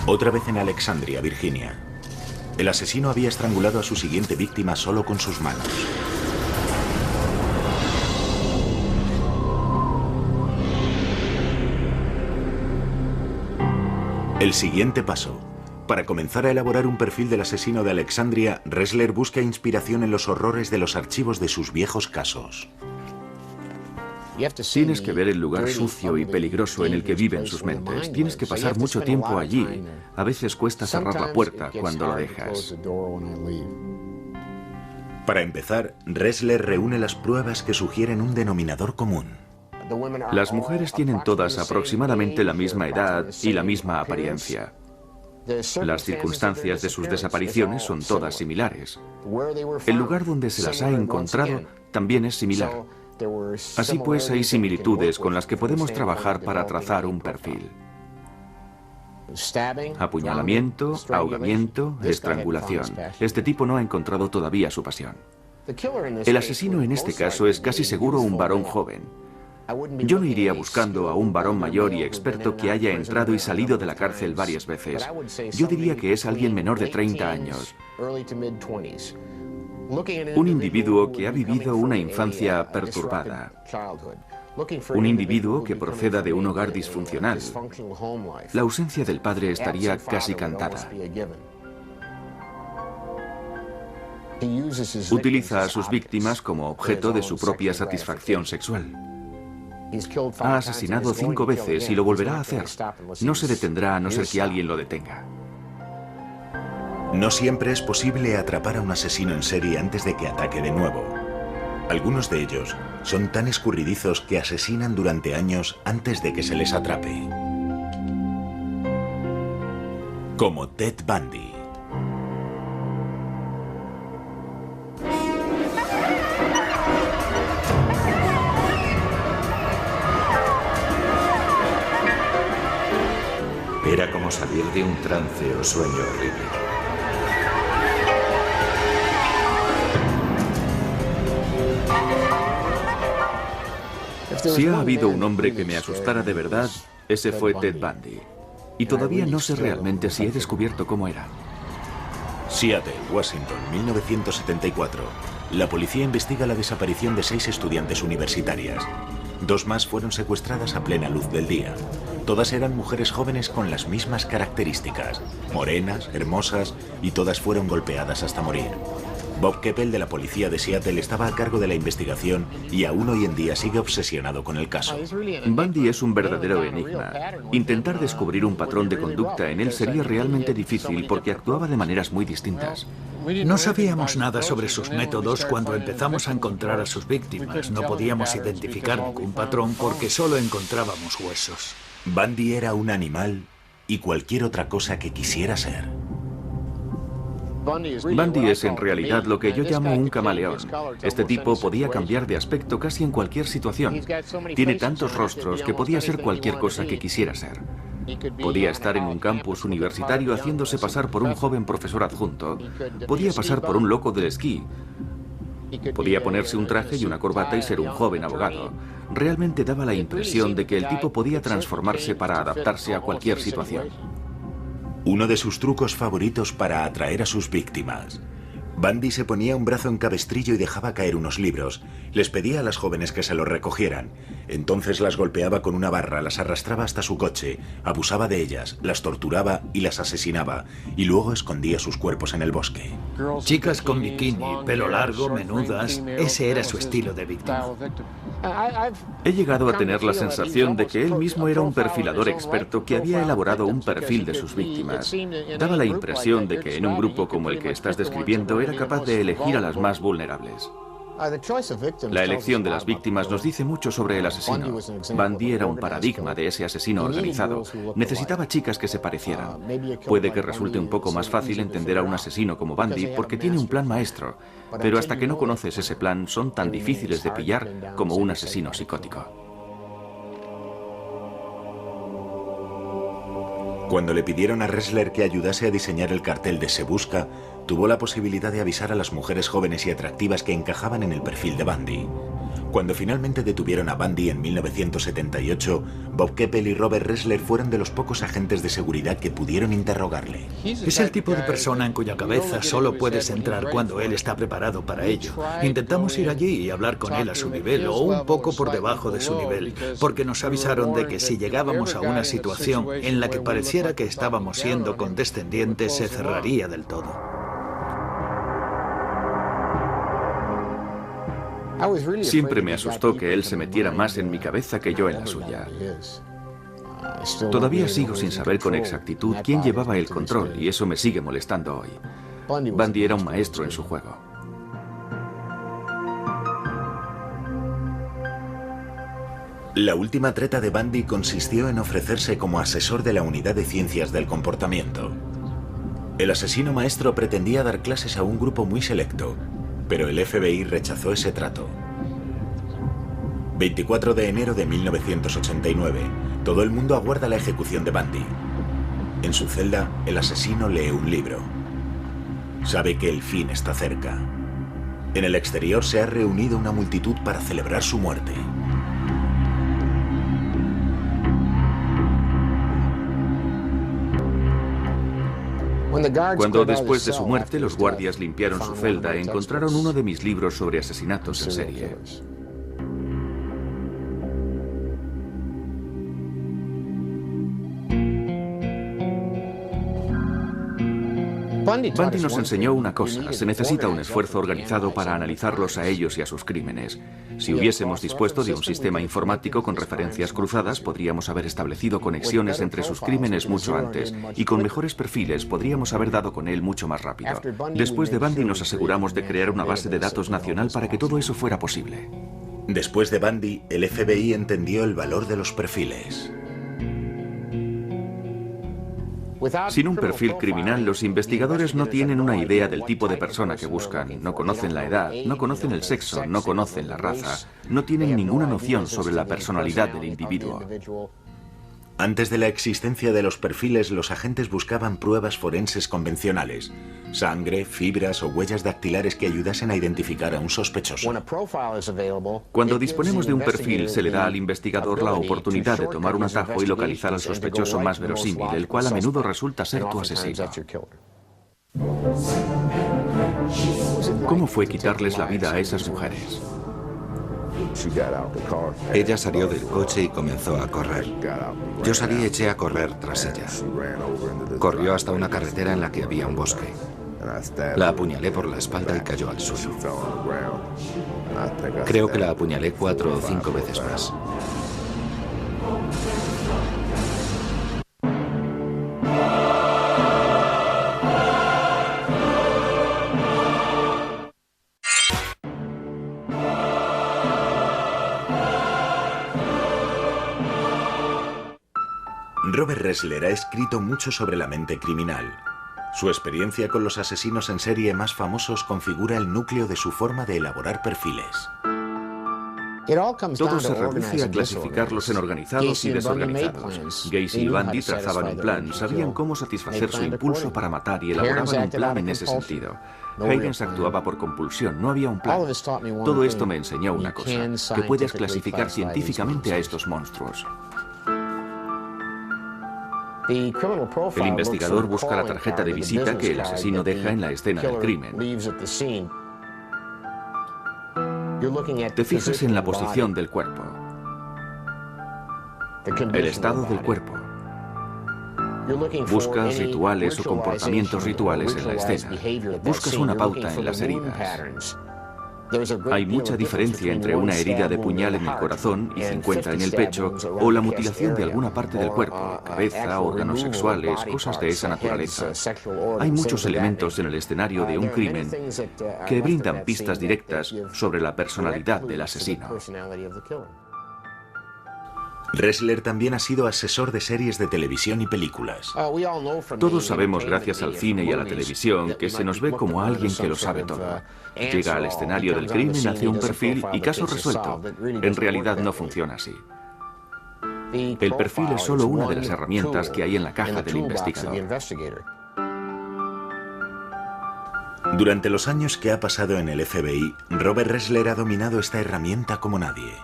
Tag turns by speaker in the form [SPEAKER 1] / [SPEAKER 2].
[SPEAKER 1] Otra vez en Alexandria, Virginia. El asesino había estrangulado a su siguiente víctima solo con sus manos. El siguiente paso. Para comenzar a elaborar un perfil del asesino de Alexandria, Ressler busca inspiración en los horrores de los archivos de sus viejos casos.
[SPEAKER 2] Tienes que ver el lugar sucio y peligroso en el que viven sus mentes. Tienes que pasar mucho tiempo allí. A veces cuesta cerrar la puerta cuando la dejas.
[SPEAKER 1] Para empezar, Ressler reúne las pruebas que sugieren un denominador común.
[SPEAKER 2] Las mujeres tienen todas aproximadamente la misma edad y la misma apariencia. Las circunstancias de sus desapariciones son todas similares. El lugar donde se las ha encontrado también es similar. Así pues, hay similitudes con las que podemos trabajar para trazar un perfil. Apuñalamiento, ahogamiento, estrangulación. Este tipo no ha encontrado todavía su pasión. El asesino en este caso es casi seguro un varón joven. Yo no iría buscando a un varón mayor y experto que haya entrado y salido de la cárcel varias veces. Yo diría que es alguien menor de 30 años. Un individuo que ha vivido una infancia perturbada. Un individuo que proceda de un hogar disfuncional. La ausencia del padre estaría casi cantada. Utiliza a sus víctimas como objeto de su propia satisfacción sexual. Ha asesinado 5 veces y lo volverá a hacer. No se detendrá a no ser que alguien lo detenga.
[SPEAKER 1] No siempre es posible atrapar a un asesino en serie antes de que ataque de nuevo. Algunos de ellos son tan escurridizos que asesinan durante años antes de que se les atrape. Como Ted Bundy.
[SPEAKER 3] Era como salir de un trance o sueño horrible.
[SPEAKER 2] Si ha habido un hombre que me asustara de verdad, ese fue Ted Bundy. Y todavía no sé realmente si he descubierto cómo era.
[SPEAKER 1] Seattle, Washington, 1974. La policía investiga la desaparición de 6 estudiantes universitarias. 2 más fueron secuestradas a plena luz del día. Todas eran mujeres jóvenes con las mismas características, morenas, hermosas, y todas fueron golpeadas hasta morir. Bob Keppel de la policía de Seattle estaba a cargo de la investigación y aún hoy en día sigue obsesionado con el caso.
[SPEAKER 2] Bundy es un verdadero enigma. Intentar descubrir un patrón de conducta en él sería realmente difícil porque actuaba de maneras muy distintas.
[SPEAKER 4] No sabíamos nada sobre sus métodos cuando empezamos a encontrar a sus víctimas. No podíamos identificar ningún patrón porque solo encontrábamos huesos.
[SPEAKER 1] Bundy era un animal y cualquier otra cosa que quisiera ser.
[SPEAKER 2] Bundy es en realidad lo que yo llamo un camaleón. Este tipo podía cambiar de aspecto casi en cualquier situación. Tiene tantos rostros que podía ser cualquier cosa que quisiera ser. Podía estar en un campus universitario haciéndose pasar por un joven profesor adjunto. Podía pasar por un loco del esquí. Podía ponerse un traje y una corbata y ser un joven abogado. Realmente daba la impresión de que el tipo podía transformarse para adaptarse a cualquier situación.
[SPEAKER 1] Uno de sus trucos favoritos para atraer a sus víctimas. Bundy se ponía un brazo en cabestrillo y dejaba caer unos libros. Les pedía a las jóvenes que se los recogieran. Entonces las golpeaba con una barra, las arrastraba hasta su coche, abusaba de ellas, las torturaba y las asesinaba, y luego escondía sus cuerpos en el bosque.
[SPEAKER 4] Chicas con bikini, pelo largo, menudas, ese era su estilo de víctima.
[SPEAKER 2] He llegado a tener la sensación de que él mismo era un perfilador experto que había elaborado un perfil de sus víctimas. Daba la impresión de que en un grupo como el que estás describiendo era capaz de elegir a las más vulnerables. La elección de las víctimas nos dice mucho sobre el asesino. Bundy era un paradigma de ese asesino organizado. Necesitaba chicas que se parecieran. Puede que resulte un poco más fácil entender a un asesino como Bundy porque tiene un plan maestro, pero hasta que no conoces ese plan son tan difíciles de pillar como un asesino psicótico.
[SPEAKER 1] Cuando le pidieron a Ressler que ayudase a diseñar el cartel de Se Busca, tuvo la posibilidad de avisar a las mujeres jóvenes y atractivas que encajaban en el perfil de Bundy. Cuando finalmente detuvieron a Bundy en 1978, Bob Keppel y Robert Ressler fueron de los pocos agentes de seguridad que pudieron interrogarle.
[SPEAKER 4] Es el tipo de persona en cuya cabeza solo puedes entrar cuando él está preparado para ello. Intentamos ir allí y hablar con él a su nivel o un poco por debajo de su nivel, porque nos avisaron de que si llegábamos a una situación en la que pareciera que estábamos siendo condescendientes, se cerraría del todo.
[SPEAKER 2] Siempre me asustó que él se metiera más en mi cabeza que yo en la suya. Todavía sigo sin saber con exactitud quién llevaba el control y eso me sigue molestando hoy. Bundy era un maestro en su juego.
[SPEAKER 1] La última treta de Bundy consistió en ofrecerse como asesor de la Unidad de Ciencias del Comportamiento. El asesino maestro pretendía dar clases a un grupo muy selecto, pero el FBI rechazó ese trato. 24 de enero de 1989. Todo el mundo aguarda la ejecución de Bundy. En su celda, el asesino lee un libro. Sabe que el fin está cerca. En el exterior se ha reunido una multitud para celebrar su muerte.
[SPEAKER 2] Cuando después de su muerte los guardias limpiaron su celda, encontraron uno de mis libros sobre asesinatos en serie. Bundy nos enseñó una cosa: se necesita un esfuerzo organizado para analizarlos a ellos y a sus crímenes. Si hubiésemos dispuesto de un sistema informático con referencias cruzadas, podríamos haber establecido conexiones entre sus crímenes mucho antes, y con mejores perfiles podríamos haber dado con él mucho más rápido. Después de Bundy nos aseguramos de crear una base de datos nacional para que todo eso fuera posible.
[SPEAKER 1] Después de Bundy, el FBI entendió el valor de los perfiles.
[SPEAKER 2] Sin un perfil criminal, los investigadores no tienen una idea del tipo de persona que buscan, no conocen la edad, no conocen el sexo, no conocen la raza, no tienen ninguna noción sobre la personalidad del individuo.
[SPEAKER 1] Antes de la existencia de los perfiles, los agentes buscaban pruebas forenses convencionales: sangre, fibras o huellas dactilares que ayudasen a identificar a un sospechoso.
[SPEAKER 2] Cuando disponemos de un perfil, se le da al investigador la oportunidad de tomar un atajo y localizar al sospechoso más verosímil, el cual a menudo resulta ser tu asesino. ¿Cómo fue quitarles la vida a esas mujeres?
[SPEAKER 3] Ella salió del coche y comenzó a correr. Yo salí y eché a correr tras ella. Corrió hasta una carretera en la que había un bosque. La apuñalé por la espalda y cayó al suelo. Creo que la apuñalé 4 o 5 veces más.
[SPEAKER 1] Robert Ressler ha escrito mucho sobre la mente criminal. Su experiencia con los asesinos en serie más famosos configura el núcleo de su forma de elaborar perfiles.
[SPEAKER 2] Todo se reduce a clasificarlos en organizados y desorganizados. Gacy y Bundy trazaban un plan, sabían cómo satisfacer su impulso para matar y elaboraban un plan en ese sentido. Higgins actuaba por compulsión, no había un plan. Todo esto me enseñó una cosa: que puedes clasificar científicamente a estos monstruos. El investigador busca la tarjeta de visita que el asesino deja en la escena del crimen. Te fijas en la posición del cuerpo, el estado del cuerpo. Buscas rituales o comportamientos rituales en la escena. Buscas una pauta en las heridas. Hay mucha diferencia entre una herida de puñal en el corazón y 50 en el pecho, o la mutilación de alguna parte del cuerpo, cabeza, órganos sexuales, cosas de esa naturaleza. Hay muchos elementos en el escenario de un crimen que brindan pistas directas sobre la personalidad del asesino.
[SPEAKER 1] Ressler también ha sido asesor de series de televisión y películas.
[SPEAKER 2] Todos sabemos, gracias al cine y a la televisión, que se nos ve como alguien que lo sabe todo. Llega al escenario del crimen, hace un perfil y caso resuelto. En realidad no funciona así. El perfil es solo una de las herramientas que hay en la caja del investigador.
[SPEAKER 1] Durante los años que ha pasado en el FBI, Robert Ressler ha dominado esta herramienta como nadie.